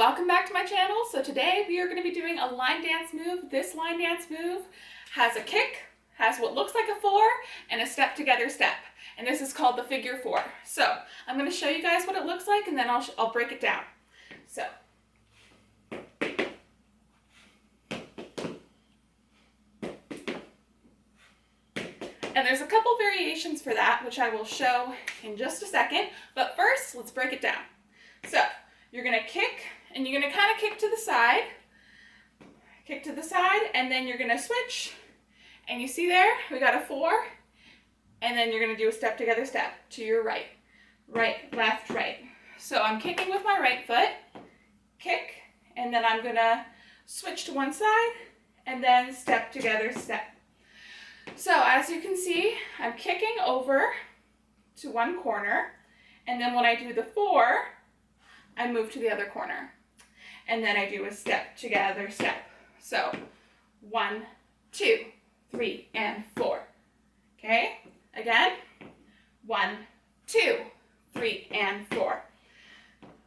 Welcome back to my channel. So today we are going to be doing a line dance move. This line dance move has a kick, has what looks like a 4, and a step together step. And this is called the figure 4. So I'm going to show you guys what it looks like, and then I'll break it down. So and there's a couple variations for that, which I will show in just a second. But first, let's break it down. So you're going to kick, and you're going to kind of kick to the side, and then you're going to switch. And you see there, we got a 4, and then you're going to do a step together step to your right, left, right. So I'm kicking with my right foot, kick, and then I'm going to switch to one side, and then step together step. So as you can see, I'm kicking over to one corner, and then when I do the 4, I move to the other corner, and then I do a step together step. So 1, 2, 3, and 4. Okay, again, 1, 2, 3, and 4.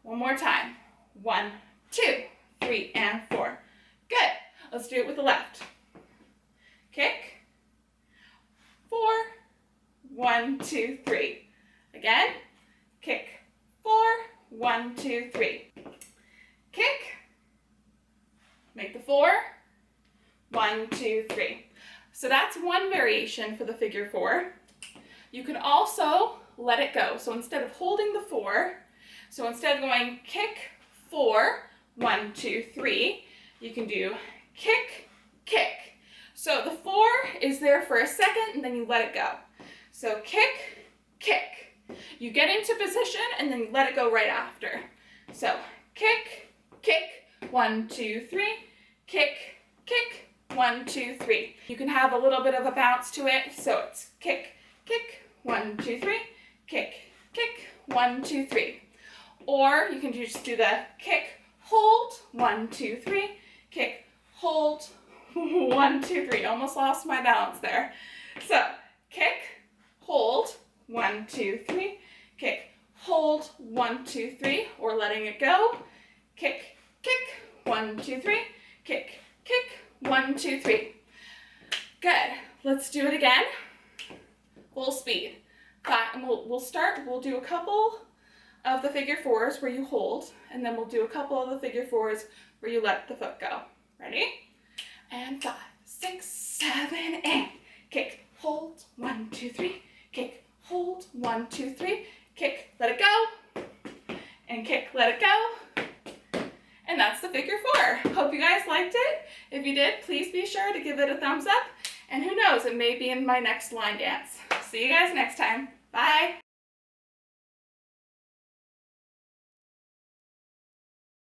One more time, 1, 2, 3, and 4. Good. Let's do it with the left. Kick, 4, 1, 2, 3. Again, kick, 4, 1, 2, 3. Kick, make the 4, 1, 2, 3. So that's one variation for the figure 4. You can also let it go. So instead of holding the 4, so instead of going kick, 4, 1, 2, 3, you can do kick, kick. So the 4 is there for a second, and then you let it go. So kick, kick. You get into position, and then you let it go right after. So kick, kick, 1, 2, 3, kick, kick, 1, 2, 3. You can have a little bit of a bounce to it, so it's kick, kick, 1, 2, 3, kick, kick, 1, 2, 3. Or you can just do the kick, hold, 1, 2, 3, kick, hold, 1, 2, 3. Almost lost my balance there. So kick, hold, 1, 2, 3, kick, hold, 1, 2, 3, or letting it go. Kick, kick, 1, 2, 3, kick, kick, 1, 2, 3. Good. Let's do it again. Full speed. And we'll do a couple of the figure 4s where you hold, and then we'll do a couple of the figure 4s where you let the foot go. Ready? And 5, 6, 7, and kick, hold, 1, 2, 3, kick, hold, 1, 2, 3, kick, let it go, and kick, let it go. And that's the figure 4. Hope you guys liked it. If you did, please be sure to give it a thumbs up. And who knows, it may be in my next line dance. See you guys next time. Bye.